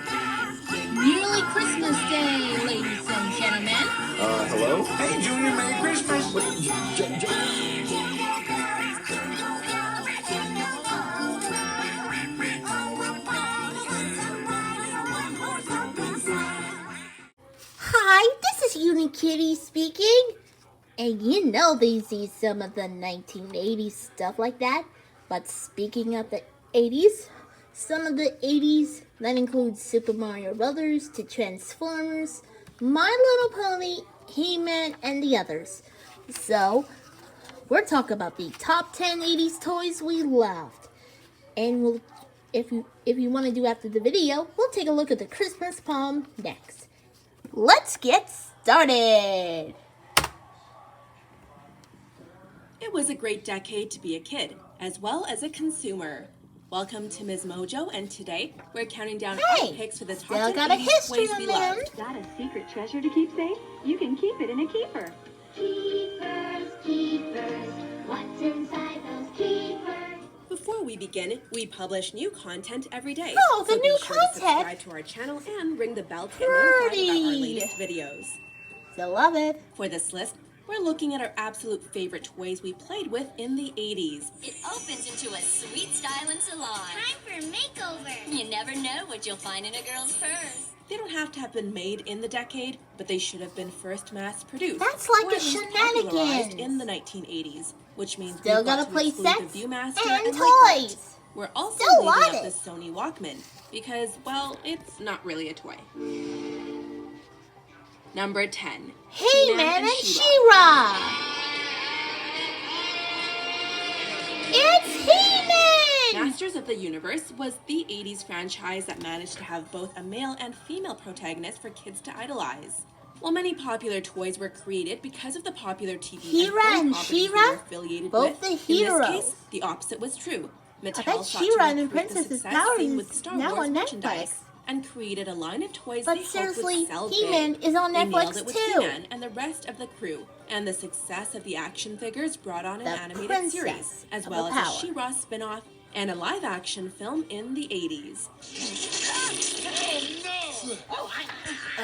Nearly Christmas Day, ladies and gentlemen. Hello? Hey, Junior, Merry Christmas! Hi, this is Unikitty speaking. And you know they see some of the 1980s stuff like that. But speaking of the 80s, some of the 80s, that includes Super Mario Brothers to Transformers, My Little Pony, He-Man, and the others. So, we're talking about the top 10 80s toys we loved. And if you want to do after the video, we'll take a look at the Christmas poem next. Let's get started! It was a great decade to be a kid, as well as a consumer. Welcome to Ms. Mojo, and today we're counting down our picks for the top 10 80s toys we loved. Is that a secret treasure to keep safe? You can keep it in a keeper. Keepers, keepers, what's inside those keepers? Before we begin, we publish new content every day. Oh, the so new be sure to subscribe content! to our channel and ring the bell to get notified about our latest videos. Still love it. For this list, we're looking at our absolute favorite toys we played with in the 80s. It opens into a sweet styling salon. Time for a makeover. You never know what you'll find in a girl's purse. They don't have to have been made in the decade, but they should have been first mass-produced. That's like or a at least popularized shenanigans. in the 1980s, which means Still we've got gotta to play exclude sets the Viewmaster and Lightbelt. toys. We're also Still leaving love out it. the Sony Walkman because, well, it's not really a toy. Number 10. He-Man and She-Ra! It's He-Man! Masters of the Universe was the 80s franchise that managed to have both a male and female protagonist for kids to idolize. While many popular toys were created because of the popular TV He-Ra and and film properties She-Ra? they were affiliated Both with, the in heroes. this case, the opposite was true. Mattel bet sought She-Ra to and the recreate the Princess's success Power seen is with Star now Wars on merchandise Netflix. and created a line of toys But they hoped seriously, would sell He-Man big. is on They Netflix nailed it with too. He-Man and the rest of the crew, and the success of the action figures brought on an The animated Princess series, as of well the as a Power. She-Ra spin-off and a live-action film in the 80s.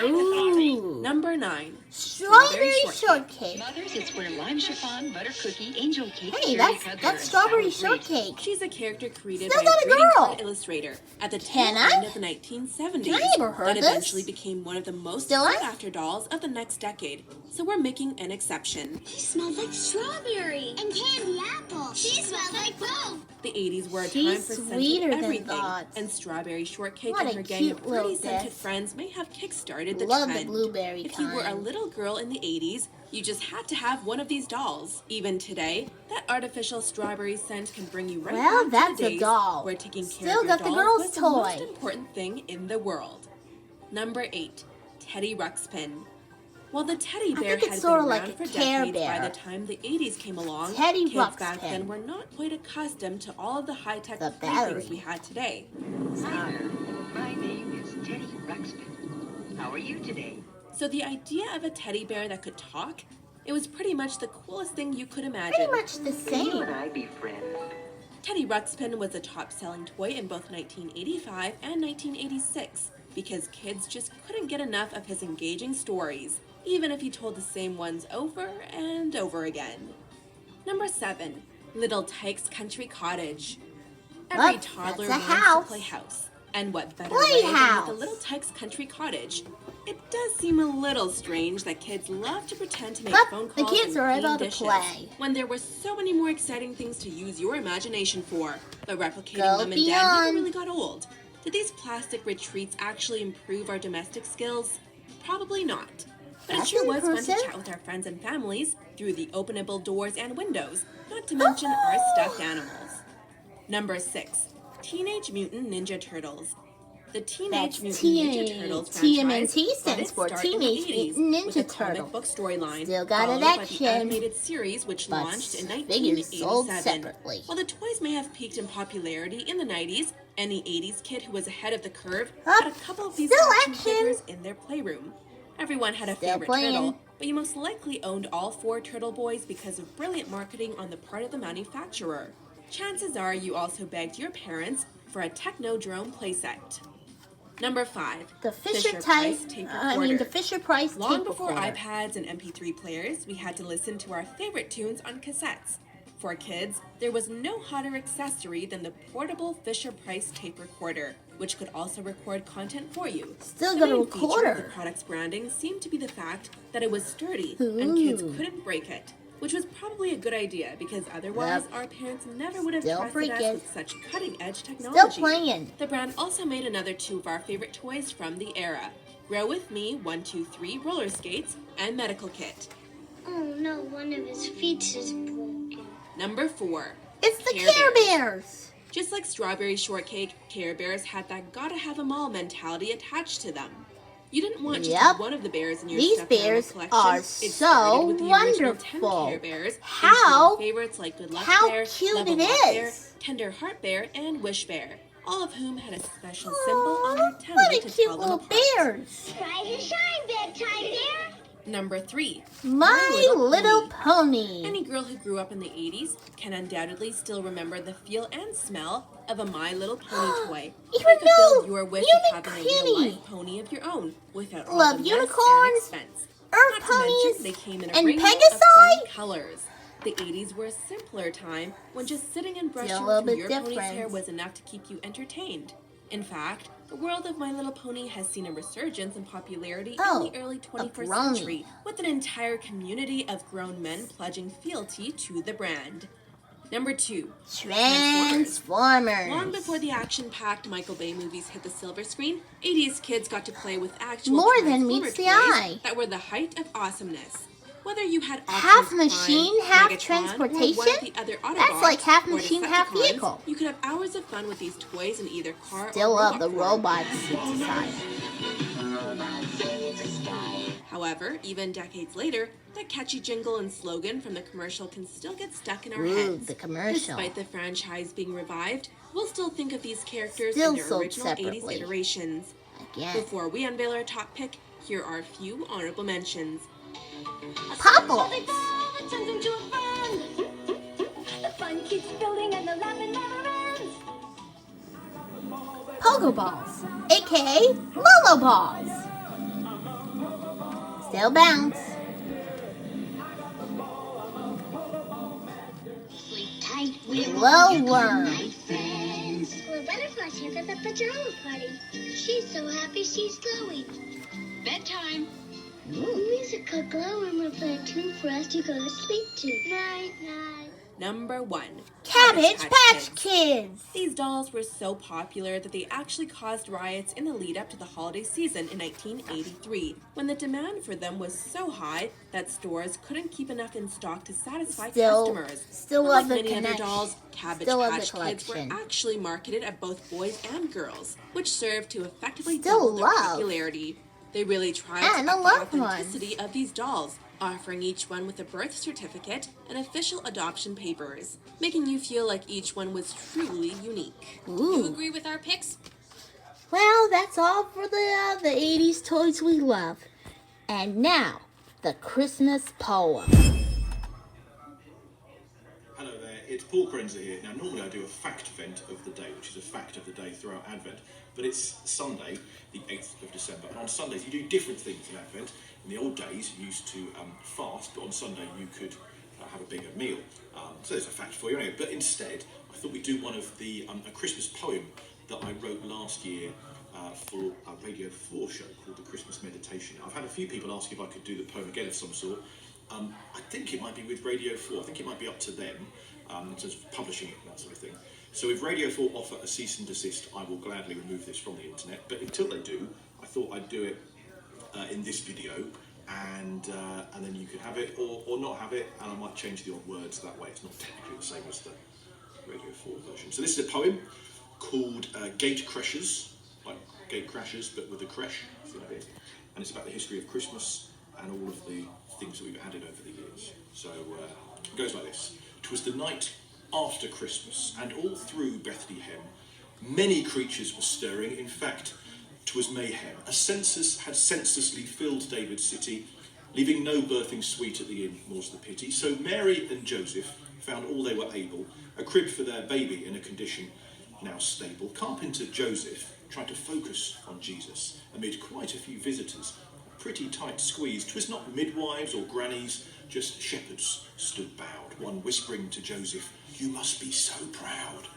Ooh. Number 9. Strawberry Shortcake. Mothers, it's where lime chiffon, butter cookie, angel cake, Hey, cherry that's cuddler, and Strawberry sour grapes. Shortcake. She's a character created Still by got a a greeting girl. card illustrator at the tail Can I? end of the 1970s. Can I ever heard that this? eventually became one of the most Still sought I? after dolls of the next decade. So we're making an exception. She smells like strawberry and candy apple. She smells like both. The 80s were a She's time for sweeter scented than everything, thought. and Strawberry Shortcake What and a her gang cute of pretty little scented desk. friends may have kickstarted the Love the trend. blueberry If you were a kind. little girl in the 80s, you just had to have one of these dolls. Even today, that artificial strawberry scent can bring you right Well, back that's to a the days doll. where taking care Still of your got the dolls girl's was the most toy. important thing in the world. Number 8. Teddy Ruxpin. While the teddy bear think it's had been sorta around like a for Care decades by Bear. the time the 80s came along, Teddy kids back Ruxpin. then were not quite accustomed to all of the high-tech The playthings battery. we had today. Hi, my name is Teddy Ruxpin. How are you today? So the idea of a teddy bear that could talk, it was pretty much the coolest thing you could imagine. Pretty much the Can you same. and I be friends? Teddy Ruxpin was a top-selling toy in both 1985 and 1986 because kids just couldn't get enough of his engaging stories, even if he told the same ones over and over again. Number 7. Little Tyke's Country Cottage. Every toddler wants to play house. And what better way than with the Little Tyke's Country Cottage? It does seem a little strange that kids love to pretend to make phone calls the kids and are clean about to dishes play. when there were so many more exciting things to use your imagination for. But replicating Go them and beyond. Dad never really got old. Did these plastic retreats actually improve our domestic skills? Probably not. But it sure was fun to chat with our friends and families through the openable doors and windows, not to mention our stuffed animals. Number 6. Teenage Mutant Ninja Turtles. The Teenage Mutant Ninja Turtles franchise TMNT stands for Teenage Mutant Ninja Turtles. Book storyline, Still got followed an by the action, animated series, which launched in figures sold 1987. separately. While the toys may have peaked in popularity in the 90s, any 80s kid who was ahead of the curve had a couple of these action figures in their playroom. Everyone had a favorite turtle, but you most likely owned all 4 Turtle Boys because of brilliant marketing on the part of the manufacturer. Chances are you also begged your parents for a Technodrome playset. Number 5. The Fisher-Price tape recorder. the Fisher-Price tape Long before recorder. iPads and MP3 players, we had to listen to our favorite tunes on cassettes. For kids, there was no hotter accessory than the portable Fisher-Price tape recorder, which could also record content for you. Still the got a main feature of recorder. the product's branding seemed to be the fact that it was sturdy and kids couldn't break it, which was probably a good idea because otherwise our parents never would have trusted us with such cutting-edge technology. Still playing. The brand also made another 2 of our favorite toys from the era. Grow With Me 123 roller skates and medical kit. Oh no, one of his feet is broken. Number 4. It's the Care Bears. Just like Strawberry Shortcake, Care Bears had that gotta have 'em all mentality attached to them. You didn't want just one of the bears in your stuffed animal collection. Are It so started with the original 10 wonderful. Care Bears, How including favorites like Good Luck how Bear, cute Level it Rock Bear, is. Tender Heart Bear, and Wish Bear, all of whom had a special symbol on their tummy What a to cute tell them little apart. bears. Rise and shine, bedtime bear. Number 3. My Little Pony. Any girl who grew up in the 80s can undoubtedly still remember the feel and smell of a My Little Pony toy. Even You fulfilled though your wish of having a real Unikitty. life pony of your own without all Love the mess unicorns, and expense. Earth Not to mention, ponies, they came in a and rainbow of Pegasi. fun colors. The 80s were a simpler time when just sitting and brushing Still a little through bit your pony's different. hair was enough to keep you entertained. In fact, the world of My Little Pony has seen a resurgence in popularity in the early 21st century, with an entire community of grown men pledging fealty to the brand. Number 2. Transformers. Long before the action-packed Michael Bay movies hit the silver screen, 80s kids got to play with actual More than Transformer meets the toys eye. that were the height of awesomeness. Whether you had Half Optimus machine, Prime, half Megatron, transportation? or one of the other Autobots, That's like half or machine, half Decepticons, vehicle. You could have hours of fun with these toys in either car Still or love the robot robots form. inside. However, even decades later, that catchy jingle and slogan from the commercial can still get stuck in our Ooh, heads. the commercial. Despite the franchise being revived, we'll still think of these characters Still in their sold original separately. 80s iterations. Again. Before we unveil our top pick, here are a few honorable mentions. Popples. The fun keeps building and the laughing never ends. Pogo Balls, aka Lolo Balls. Still bounce. Sleep tight. Glowworm. Well, Butterfly's here for the pajama party. She's so happy she's glowing. Bedtime. Musical Glowworm will play a tune for us to go to sleep to. Night, night. Number 1. Cabbage Patch Kids. These dolls were so popular that they actually caused riots in the lead up to the holiday season in 1983, when the demand for them was so high that stores couldn't keep enough in stock to satisfy customers. Still Unlike love the many other connection. dolls, Cabbage Still love the Patch Kids were collection. actually marketed at both boys and girls, which served to effectively Still double their love. popularity. They really tried And to the up loved the ones. authenticity of these dolls, offering each one with a birth certificate and official adoption papers, making you feel like each one was truly unique. You agree with our picks? Well, that's all for the 80s toys we love. And now, the Christmas poem. Hello there, it's Paul Krenzer here. Now, normally I do a fact event of the day, which is a fact of the day throughout Advent, but it's Sunday, the 8th of December, and on Sundays you do different things in Advent. In the old days, you used to fast, but on Sunday you could have a bigger meal. So there's a fact for you anyway. But instead, I thought we'd do one of the a Christmas poem that I wrote last year for a Radio 4 show called The Christmas Meditation. I've had a few people ask if I could do the poem again of some sort. I think it might be with Radio 4. I think it might be up to them in terms of publishing it and that sort of thing. So if Radio 4 offer a cease and desist, I will gladly remove this from the internet. But until they do, I thought I'd do it in this video, and then you could have it or not have it, and I might change the odd words. That way it's not technically the same as the Radio 4 version. So this is a poem called Gate Crashers, like Gate Crashers, but with a crash, and it's about the history of Christmas and all of the things that we've added over the years. So it goes like this. 'Twas the night after Christmas, and all through Bethlehem many creatures were stirring. In fact, 'twas mayhem. A census had senselessly filled David's city, leaving no birthing sweet at the inn, more's the pity. So Mary and Joseph found all they were able, a crib for their baby in a condition now stable. Carpenter Joseph tried to focus on Jesus amid quite a few visitors. Pretty tight squeeze. 'Twas not midwives or grannies, just shepherds stood bowed, one whispering to Joseph, "You must be so proud."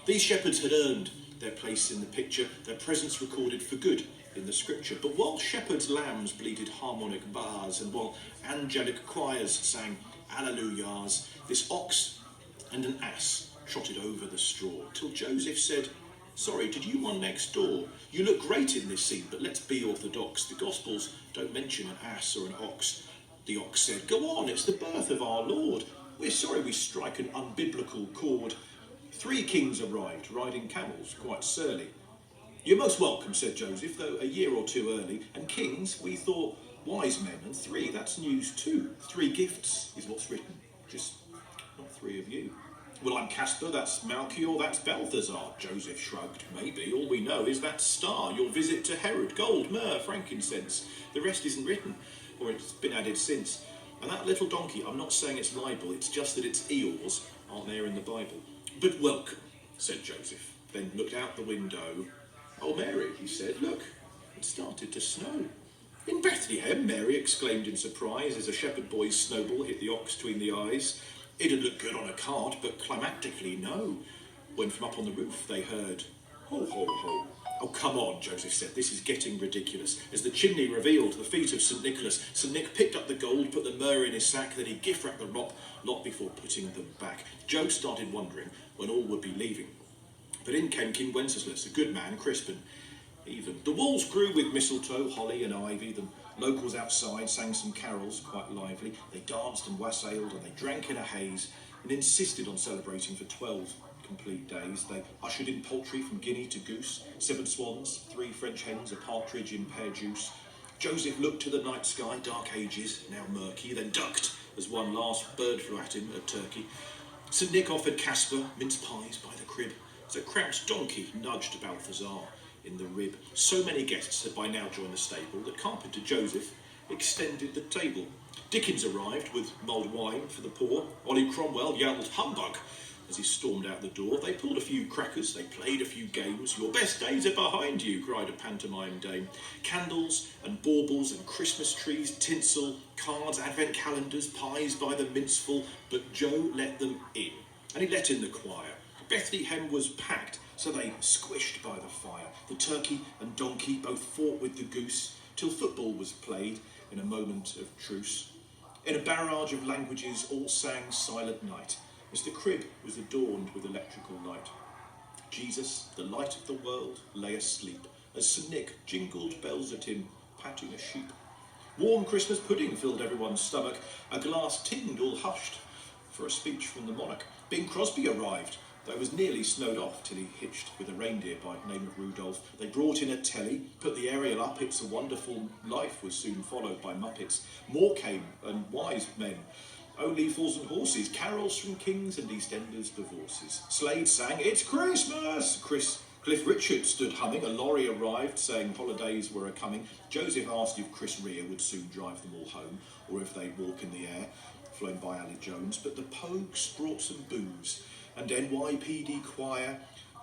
These shepherds had earned their place in the picture, their presence recorded for good in the scripture. But while shepherds' lambs bleated harmonic bars, and while angelic choirs sang alleluias, this ox and an ass trotted over the straw, till Joseph said, "Sorry, did you one next door? You look great in this scene, but let's be orthodox. The Gospels don't mention an ass or an ox." The ox said, "Go on, it's the birth of our Lord. We're sorry we strike an unbiblical chord. 3 kings arrived, riding camels, quite surly." "You're most welcome," said Joseph, though a year or two early. "And kings, we thought wise men, and 3, that's news too. 3 gifts is what's written, just not 3 of you." "Well, I'm Casper, that's Melchior, that's Balthazar." Joseph shrugged. "Maybe. All we know is that star, your visit to Herod, gold, myrrh, frankincense. The rest isn't written, or it's been added since. And that little donkey, I'm not saying it's libel, it's just that its eels aren't there in the Bible." "But welcome," said Joseph, then looked out the window. "Oh, Mary," he said, "look, it started to snow." "In Bethlehem?" Mary exclaimed in surprise as a shepherd boy's snowball hit the ox between the eyes. It'd look good on a card, but climactically no. When from up on the roof they heard, "Ho, ho, ho." "Oh, come on," Joseph said, "this is getting ridiculous." As the chimney revealed the feet of St. Nicholas, St. Nick picked up the gold, put the myrrh in his sack, then he gift-wrapped the lot before putting them back. Joe started wondering when all would be leaving. But in came King Wenceslas, a good man, crisp and even. The walls grew with mistletoe, holly and ivy. The locals outside sang some carols, quite lively. They danced and wassailed, and they drank in a haze, and insisted on celebrating for 12 complete days. They ushered in poultry from guinea to goose, 7 swans, 3 French hens, a partridge in pear juice. Joseph looked to the night sky, dark ages, now murky, then ducked as one last bird flew at him, a turkey. St. Nick offered Casper mince pies by the crib, as a crouched donkey nudged Balthazar in the rib. So many guests had by now joined the stable that Carpenter Joseph extended the table. Dickens arrived with mulled wine for the poor. Ollie Cromwell yelled "humbug" as he stormed out the door. They pulled a few crackers, they played a few games. "Your best days are behind you," cried a pantomime dame. Candles and baubles and Christmas trees, tinsel, cards, advent calendars, pies by the minceful, but Joe let them in, and he let in the choir. Bethlehem was packed, so they squished by the fire. The turkey and donkey both fought with the goose, till football was played in a moment of truce. In a barrage of languages all sang Silent Night, as the crib was adorned with electrical light. Jesus, the light of the world, lay asleep, as St. Nick jingled bells at him, patting a sheep. Warm Christmas pudding filled everyone's stomach, a glass tinged all hushed for a speech from the monarch. Bing Crosby arrived, though it was nearly snowed off till he hitched with a reindeer by name of Rudolph. They brought in a telly, put the aerial up, It's a Wonderful Life was soon followed by Muppets. More came, and wise men. Only fools and horses, carols from kings and EastEnders divorces. Slade sang, "It's Christmas!" Cliff Richard stood humming, a lorry arrived saying holidays were a-coming. Joseph asked if Chris Rea would soon drive them all home, or if they'd walk in the air. flown by Ali Jones, but the Pogues brought some booze, and NYPD choir,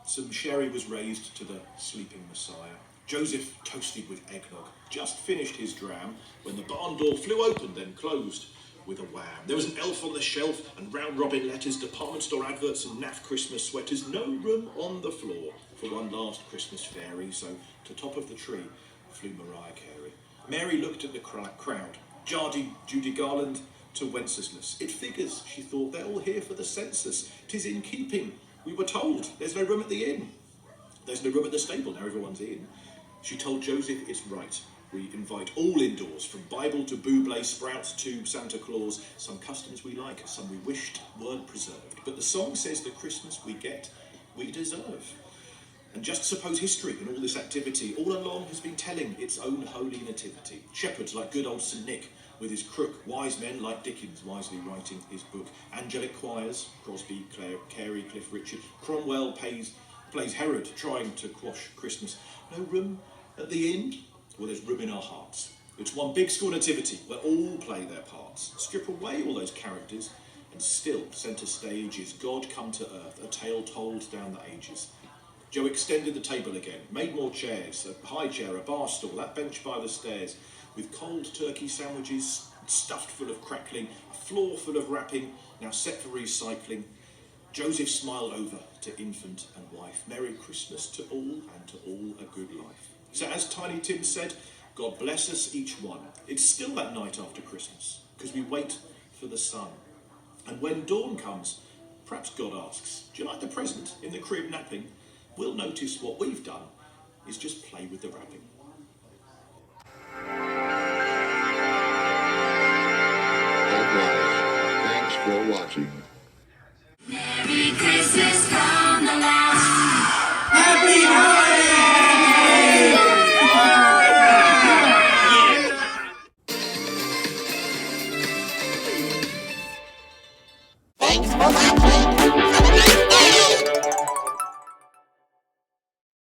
some sherry was raised to the sleeping Messiah. Joseph, toasted with eggnog, just finished his dram when the barn door flew open, then closed with a wham. There was an elf on the shelf and round-robin letters, department store adverts and naff Christmas sweaters. No room on the floor for one last Christmas fairy, so to top of the tree flew Mariah Carey. Mary looked at the crowd, Judy Garland to Wenceslas. It figures, she thought, they're all here for the census. 'Tis in keeping. We were told there's no room at the inn. There's no room at the stable, now everyone's in. She told Joseph it's right. We invite all indoors, from Bible to Buble, Sprouts to Santa Claus. Some customs we like, some we wished weren't preserved. But the song says the Christmas we get, we deserve. And just suppose history in all this activity all along has been telling its own holy nativity. Shepherds like good old St. Nick with his crook, wise men like Dickens wisely writing his book, angelic choirs, Crosby, Carey, Cliff Richard, Cromwell plays Herod trying to quash Christmas. No room at the inn? Well, there's room in our hearts. It's one big school nativity where all play their parts. Strip away all those characters and still centre stage is God come to earth, a tale told down the ages. Joe extended the table again, made more chairs, a high chair, a bar stool, that bench by the stairs, with cold turkey sandwiches stuffed full of crackling, a floor full of wrapping, now set for recycling. Joseph smiled over to infant and wife. Merry Christmas to all, and to all a good life. So as Tiny Tim said, God bless us each one. It's still that night after Christmas, because we wait for the sun. And when dawn comes, perhaps God asks, do you like the present in the crib napping? We'll notice what we've done is just play with the wrapping. Alright, thanks for watching. Merry Christmas from the last. Happy holidays! Thanks for watching.